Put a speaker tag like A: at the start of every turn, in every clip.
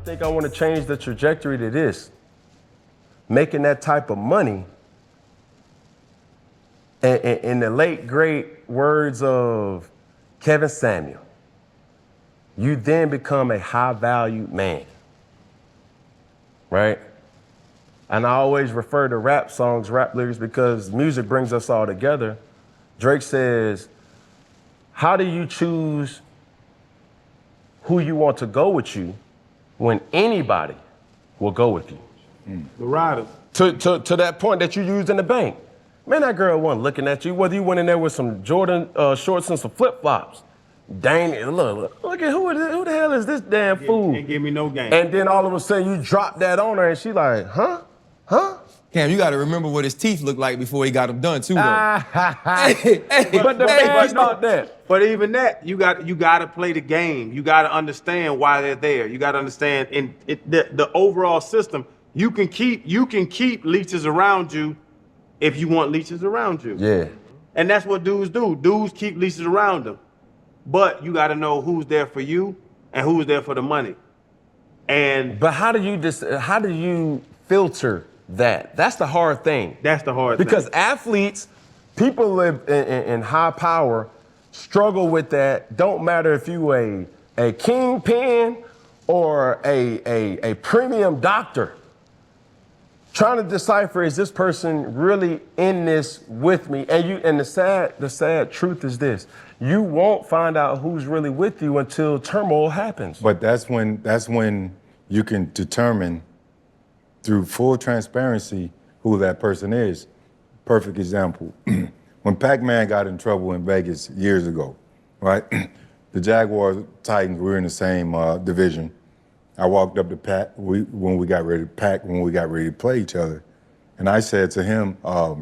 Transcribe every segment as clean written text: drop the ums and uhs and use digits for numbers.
A: think I want to change the trajectory to this. Making that type of money, and in the late great words of Kevin Samuel, you then become a high-valued man, right? And I always refer to rap songs, rap lyrics, because music brings us all together. Drake says, how do you choose who you want to go with you when anybody will go with you?
B: The riders.
A: To that point that you used in the bank. Man, that girl wasn't looking at you, whether you went in there with some Jordan shorts and some flip-flops. Dang it, look at who the hell is this damn fool?
B: Can't give me no game.
A: And then all of a sudden you drop that on her and she like, huh?
C: Cam, you got to remember what his teeth looked like before he got them done too, though.
A: But the bank is not that.
B: But even that, you got to play the game. You got to understand why they're there. You got to understand the overall system. You can keep leeches around you if you want leeches around you.
A: Yeah.
B: And that's what dudes do. Dudes keep leeches around them. But you got to know who's there for you and who's there for the money.
A: But how do you filter that? That's the hard thing.
B: That's the hard thing.
A: Because athletes, people live in high power, struggle with that. Don't matter if you a kingpin or a premium doctor. Trying to decipher, is this person really in this with me? And the sad truth is this: you won't find out who's really with you until turmoil happens.
D: But that's when you can determine through full transparency who that person is. Perfect example. When Pac-Man got in trouble in Vegas years ago, right? The Jaguars, Titans, we were in the same division. I walked up to Pat when we got ready to play each other. And I said to him, I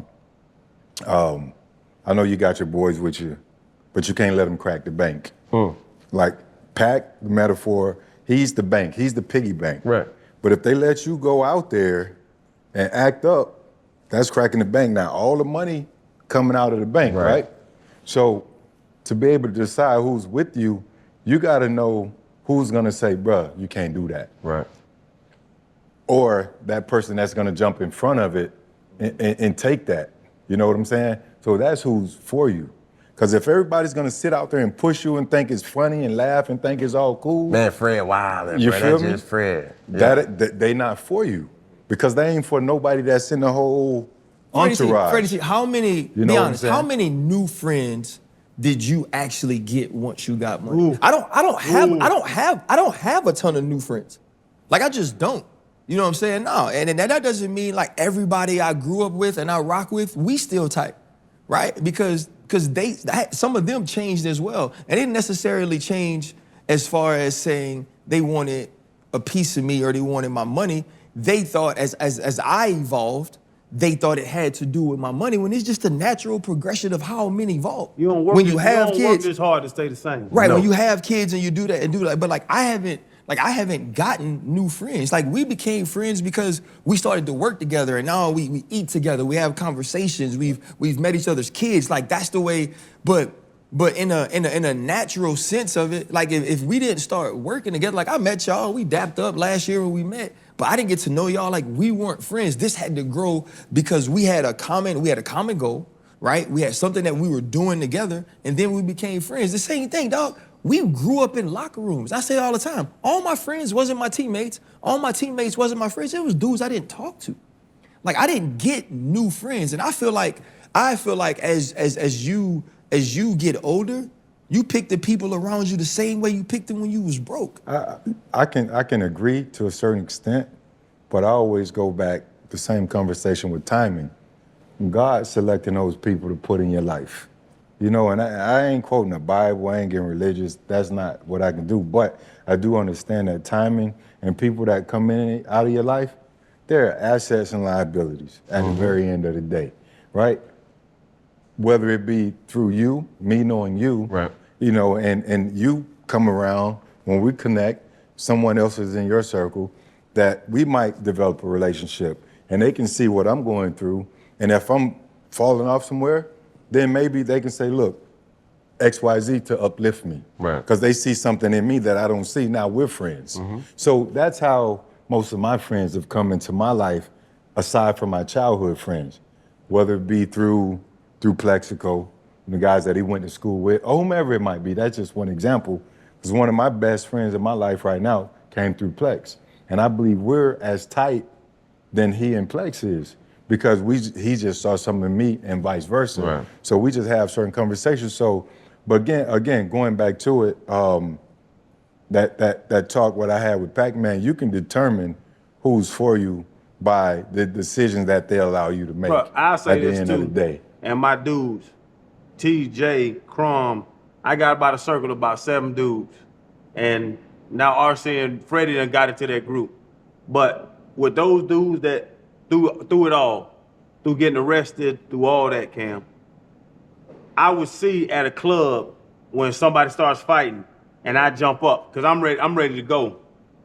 D: know you got your boys with you, but you can't let them crack the bank. Like Pac, the metaphor, he's the bank, he's the piggy bank.
A: Right.
D: But if they let you go out there and act up, that's cracking the bank. Now, all the money coming out of the bank, right? So to be able to decide who's with you, you gotta know who's gonna say, bruh, you can't do that.
A: Right.
D: Or that person that's gonna jump in front of it and take that. You know what I'm saying? So that's who's for you. Because if everybody's gonna sit out there and push you and think it's funny and laugh and think it's all cool.
A: Man, Fred Wilder,
D: you
A: bro,
D: feel
A: that's
D: me?
A: just Fred. Yeah.
D: They not for you. Because they ain't for nobody that's in the whole entourage.
C: Freddie, how many,
D: You know
C: be
D: what I'm
C: honest,
D: saying?
C: how many new friends did you actually get once you got money? Ooh. I don't have a ton of new friends. Like, I just don't. You know what I'm saying? No, and that doesn't mean like everybody I grew up with and I rock with, we still tight, right? Because some of them changed as well. And they didn't necessarily change as far as saying they wanted a piece of me or they wanted my money. They thought as I evolved, they thought it had to do with my money when it's just a natural progression of how men evolve.
B: You don't work,
C: when you have
B: don't
C: kids,
B: work this hard to stay the same.
C: Right,
B: No.
C: when you have kids and you do that, but like I haven't gotten new friends. Like we became friends because we started to work together and now we eat together, we have conversations, we've met each other's kids. Like that's the way, but in a natural sense of it, like if we didn't start working together, like I met y'all, we dapped up last year when we met, but I didn't get to know y'all, like we weren't friends. This had to grow because we had a common goal, right? We had something that we were doing together and then we became friends. The same thing, dog. We grew up in locker rooms. I say it all the time. All my friends wasn't my teammates. All my teammates wasn't my friends. It was dudes I didn't talk to. Like I didn't get new friends. And I feel like as you get older, you pick the people around you the same way you picked them when you was broke.
D: I can agree to a certain extent, but I always go back the same conversation with timing. God selecting those people to put in your life. You know, and I ain't quoting the Bible, I ain't getting religious, that's not what I can do, but I do understand that timing and people that come in and out of your life, they're assets and liabilities at the very end of the day, right? Whether it be through you, me knowing you,
A: right.
D: You know, and you come around, when we connect, someone else is in your circle, that we might develop a relationship and they can see what I'm going through, and if I'm falling off somewhere, then maybe they can say, look, XYZ to uplift me.
A: Right.
D: Because they see something in me that I don't see. Now we're friends. So that's how most of my friends have come into my life, aside from my childhood friends, whether it be through Plexico, the guys that he went to school with, or whomever it might be. That's just one example. Because one of my best friends in my life right now came through Plex. And I believe we're as tight than he and Plex is, because he just saw something in me and vice versa.
A: Right.
D: So we just have certain conversations. So, but again, going back to it, that talk what I had with Pac-Man, you can determine who's for you by the decisions that they allow you to make.
B: Bro, I'll say
D: at the
B: this
D: end
B: too.
D: of the day.
B: And my dudes, TJ, Crum, I got about a circle of about 7 dudes. And now RC and Freddie done got into that group. But with those dudes that through it all, through getting arrested, through all that, Cam, I would see at a club when somebody starts fighting and I jump up, because I'm ready to go.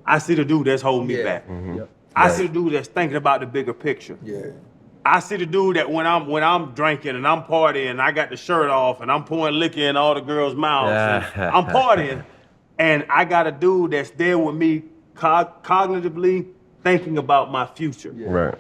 B: I see the dude that's holding me back.
C: Yep.
B: I see the dude that's thinking about the bigger picture.
C: Yeah.
B: I see the dude that when I'm drinking and I'm partying, I got the shirt off and I'm pouring liquor in all the girls' mouths. And I'm partying, and I got a dude that's there with me cognitively thinking about my future.
A: Right.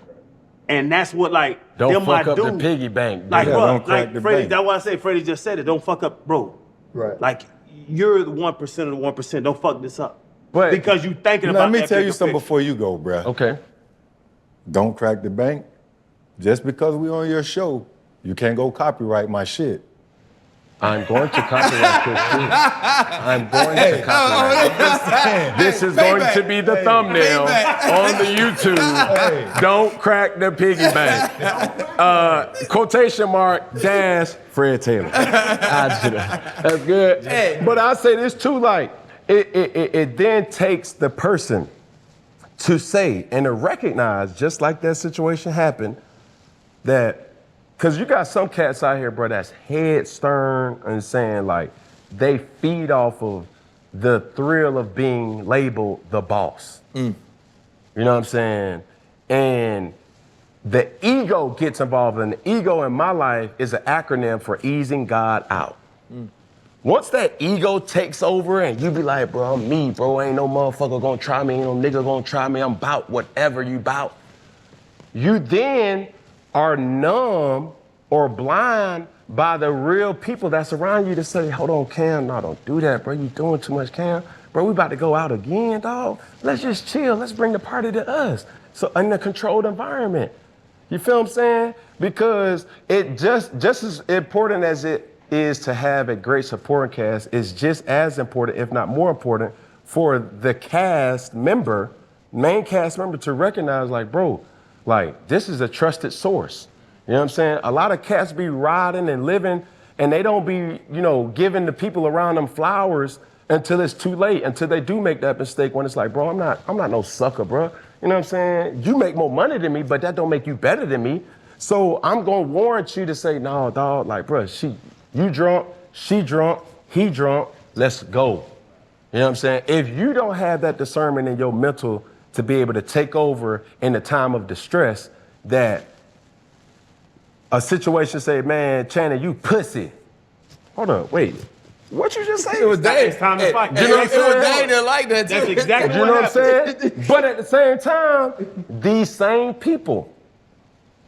B: And that's what, like,
A: Don't
B: them
A: fuck
B: my
A: up the
B: dudes.
A: piggy bank.
B: Like,
D: Yeah,
B: bro,
D: don't crack
B: like
D: the
B: Freddie,
D: bank.
B: that's why I say Freddie just said it. Don't fuck up, bro.
C: Right.
B: Like, you're the 1% of the 1%. Don't fuck this up.
A: But-
B: because you thinking
D: Now,
B: about
D: let me
B: that
D: tell you
B: bigger
D: something
B: picture.
D: before you go, bruh.
A: Okay.
D: Don't crack the bank. Just because we on your show, you can't go copyright my shit.
A: I'm going to copyright this shit. I'm going to copyright. This is going to be the thumbnail on the YouTube. Don't crack the piggy bank. Quotation mark dash Fred Taylor. I do that. That's good. But I say this too, like it then takes the person to say and to recognize, just like that situation happened, that. Because you got some cats out here, bro, that's head stern and saying, like, they feed off of the thrill of being labeled the boss. You know what I'm saying? And the ego gets involved, and the ego in my life is an acronym for easing God out. Once that ego takes over and you be like, bro, I'm me, bro, ain't no motherfucker gonna try me, ain't no nigga gonna try me, I'm about whatever you about. You then are numb or blind by the real people that's around you to say, hold on, Cam, no, don't do that, bro. You doing too much, Cam. Bro, we about to go out again, dog. Let's just chill. Let's bring the party to us. So in a controlled environment. You feel what I'm saying? Because it just as important as it is to have a great supporting cast, is just as important, if not more important, for the cast member, main cast member, to recognize, like, bro, like, this is a trusted source. You know what I'm saying? A lot of cats be riding and living, and they don't be, giving the people around them flowers until it's too late, until they do make that mistake when it's like, bro, I'm not no sucker, bro. You know what I'm saying? You make more money than me, but that don't make you better than me. So I'm gonna warrant you to say, no, dog, like, bro, you drunk, she drunk, he drunk, let's go. You know what I'm saying? If you don't have that discernment in your mental to be able to take over in the time of distress, that a situation say, man, Channing, you pussy. Hold on, wait. What you just say?
C: It was Dave.
B: It's time to fight.
C: You know what I'm saying? It was Dave that liked that too.
B: That's exactly
A: You know what I'm
B: happened.
A: saying? But at the same time, these same people,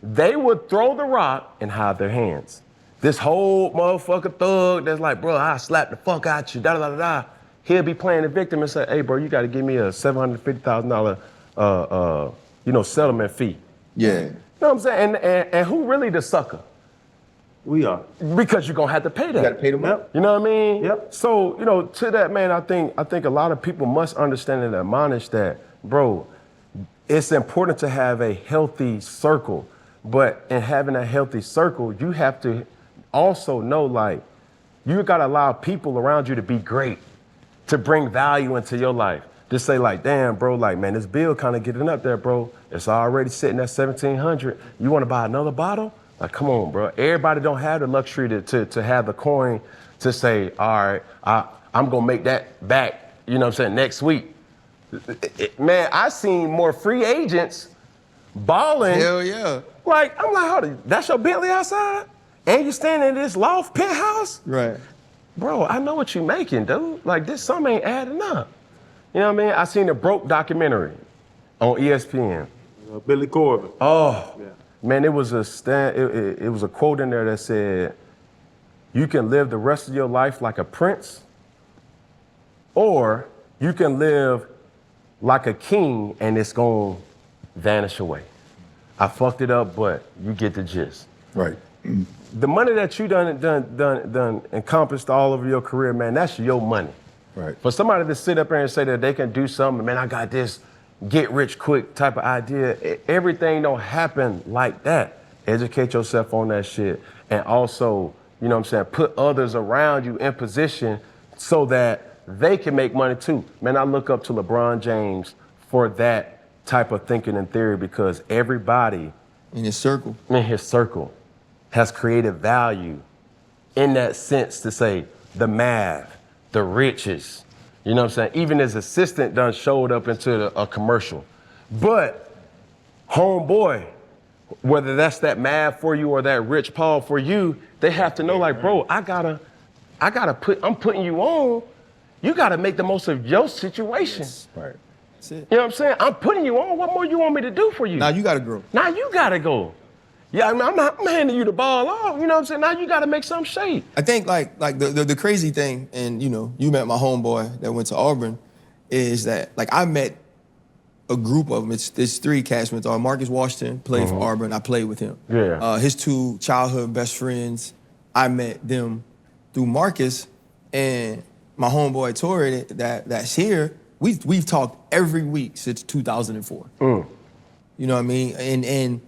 A: they would throw the rock and hide their hands. This whole motherfucker thug that's like, bro, I'll slap the fuck out you, da da da da. He'll be playing the victim and say, hey, bro, you got to give me a $750,000, settlement fee.
C: Yeah.
A: You know what I'm saying? And who really the sucker?
B: We are.
A: Because you're gonna have to pay that.
C: You gotta pay them up.
A: You know what I mean?
B: Yep.
A: So, to that, man, I think a lot of people must understand and admonish that, bro, it's important to have a healthy circle. But in having a healthy circle, you have to also know, like, you gotta allow people around you to be great, to bring value into your life. To say, like, damn, bro, like, man, this bill kind of getting up there, bro. It's already sitting at $1,700. You wanna buy another bottle? Like, come on, bro. Everybody don't have the luxury to have the coin to say, all right, I'm gonna make that back, you know what I'm saying, next week. Man, I seen more free agents balling.
C: Hell yeah.
A: Like, I'm like, hold on, that's your Bentley outside? And you standing in this loft penthouse?
C: Right.
A: bro, I know what you making, dude. Like, this sum ain't adding up. You know what I mean? I seen the Broke documentary on ESPN.
B: Billy Corbin.
A: Oh,
B: Yeah.
A: man, it was it was a quote in there that said, you can live the rest of your life like a prince, or you can live like a king and it's gonna vanish away. I fucked it up, but you get the gist.
D: Right.
A: The money that you done encompassed all over your career, man, that's your money.
D: Right.
A: For somebody to sit up there and say that they can do something, man, I got this get rich quick type of idea, everything don't happen like that. Educate yourself on that shit, and also, you know what I'm saying, put others around you in position so that they can make money too. Man, I look up to LeBron James for that type of thinking and theory, because everybody
C: In his circle.
A: in his circle has created value in that sense to say the math, the riches, you know what I'm saying? Even his assistant done showed up into a commercial. But homeboy, whether that's that math for you or that Rich Paul for you, they have to know, like, bro, I'm putting you on. You gotta make the most of your situation.
D: Right.
C: That's it.
A: You know what I'm saying? I'm putting you on. What more you want me to do for you?
C: Now you gotta grow.
A: Now you gotta go. Yeah, I mean, I'm handing you the ball off. You know what I'm saying? Now you gotta make some shape.
C: I think like the crazy thing, and you know, you met my homeboy that went to Auburn, is that like I met a group of them. It's three cats went to Auburn. Marcus Washington played for Auburn. I played with him.
A: Yeah.
C: His two childhood best friends, I met them through Marcus, and my homeboy Torrey that's here. We've talked every week since 2004. You know what I mean? And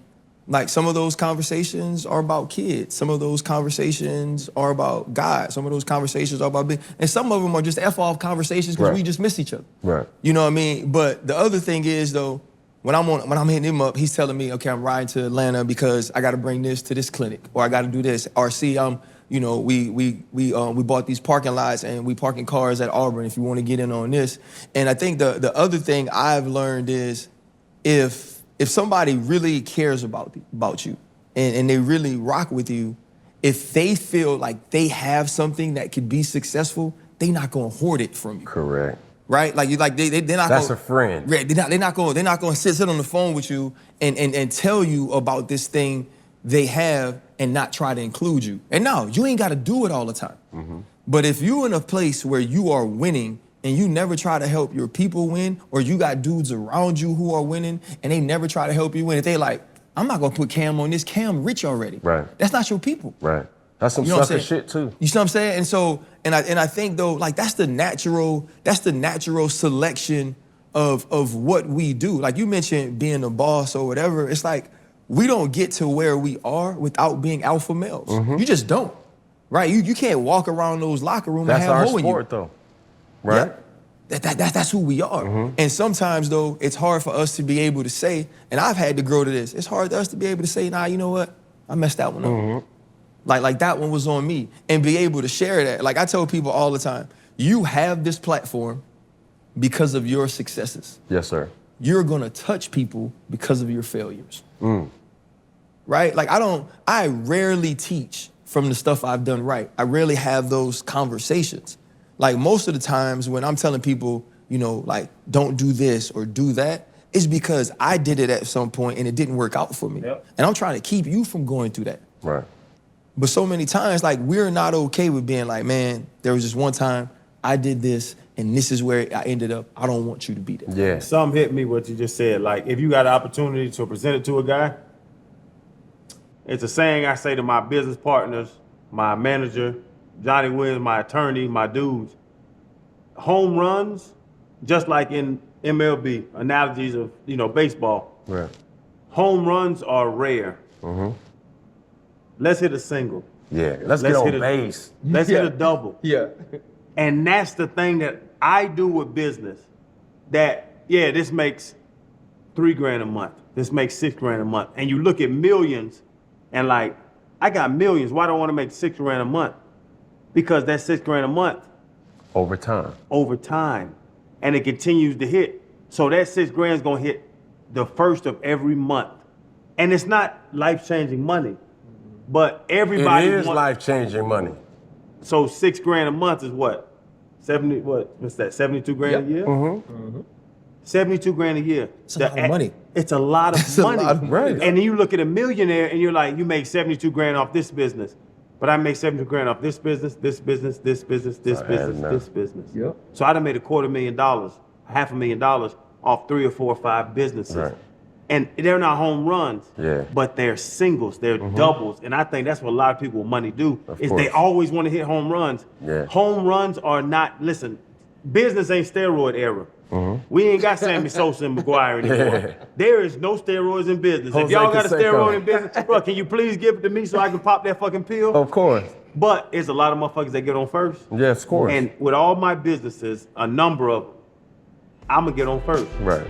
C: like some of those conversations are about kids. Some of those conversations are about God. Some of those conversations are about and some of them are just F-off conversations because
A: Right.
C: we just miss each other.
A: Right.
C: You know what I mean? But the other thing is though, when I'm hitting him up, he's telling me, okay, I'm riding to Atlanta because I got to bring this to this clinic, or I got to do this, or see, you know, we bought these parking lots and we parking cars at Auburn if you want to get in on this. And I think the other thing I've learned is if somebody really cares about you and they really rock with you, if they feel like they have something that could be successful, they're not gonna hoard it from you.
A: Correct.
C: Right? Like they're not
A: That's
C: gonna,
A: a friend.
C: Right, they're not gonna sit on the phone with you and tell you about this thing they have and not try to include you. And no, you ain't gotta do it all the time. But if you're in a place where you are winning and you never try to help your people win, or you got dudes around you who are winning and they never try to help you win, if they like, I'm not gonna put Cam on this, Cam rich already.
A: Right.
C: That's not your people.
A: Right. That's some
C: You know what I'm
A: sucker
C: saying?
A: shit too.
C: You see what I'm saying? And so, and I think though, like that's the natural selection of what we do. Like you mentioned being a boss or whatever, it's like we don't get to where we are without being alpha males. You just don't. Right? You can't walk around those locker rooms and
A: That's
C: have
A: our
C: hole in you.
A: sport though. Right?
C: Yeah. That's who we are. And sometimes though, it's hard for us to be able to say, and I've had to grow to this, it's hard for us to be able to say, nah, you know what? I messed that one up. Like that one was on me, and be able to share that. Like I tell people all the time, you have this platform because of your successes.
A: Yes, sir.
C: You're gonna touch people because of your failures. Right? Like I rarely teach from the stuff I've done right. I rarely have those conversations. Like most of the times when I'm telling people, you know, like don't do this or do that, it's because I did it at some point and it didn't work out for me.
B: Yep.
C: And I'm trying to keep you from going through that.
A: Right.
C: But so many times, like, we're not okay with being like, man, there was just one time I did this and this is where I ended up. I don't want you to be there.
A: Yeah.
B: Some hit me what you just said. Like, if you got an opportunity to present it to a guy, it's a saying I say to my business partners, my manager, Johnny Williams, my attorney, my dudes. Home runs, just like in MLB, analogies of, you know, baseball.
A: Right.
B: Home runs are rare. Let's hit a single.
A: Yeah. Let's get on
B: hit a
A: base.
B: Let's hit a double.
C: Yeah.
B: And that's the thing that I do with business. That, yeah, this makes $3,000 a month. This makes $6,000 a month. And you look at millions and like, I got millions. Why do I want to make $6,000 a month? Because that's $6,000 a month
A: Over time.
B: over time. And it continues to hit. So that $6,000 is going to hit the first of every month. And it's not life-changing money. But everybody
A: It is
B: want-
A: life-changing money.
B: So $6 grand a month is what? 70, what's that, 72 grand a year?
A: Mm-hmm.
B: 72 grand a year.
C: It's a lot of money.
B: It's a lot of
C: It's a
B: money.
C: lot of money.
B: And then you look at a millionaire and you're like, you make 72 grand off this business. But I make 72 grand off this business, this business, this business, this business, this business.
C: Yep.
B: So I done made $250,000, $500,000 off 3 or 4 or 5 businesses.
A: Right.
B: And they're not home runs, but they're singles, they're doubles. And I think that's what a lot of people with money do, is they always want to hit home runs.
A: Yeah.
B: Home runs are not, listen, business ain't steroid era. We ain't got Sammy Sosa and McGuire anymore. There is no steroids in business. If
A: Jose
B: y'all got a
A: Canseco.
B: steroid in business, bro, can you please give it to me so I can pop that fucking pill?
A: Of course.
B: But it's a lot of motherfuckers that get on first.
A: Yes, of course.
B: And with all my businesses, a number of them, I'm gonna get on first.
A: Right.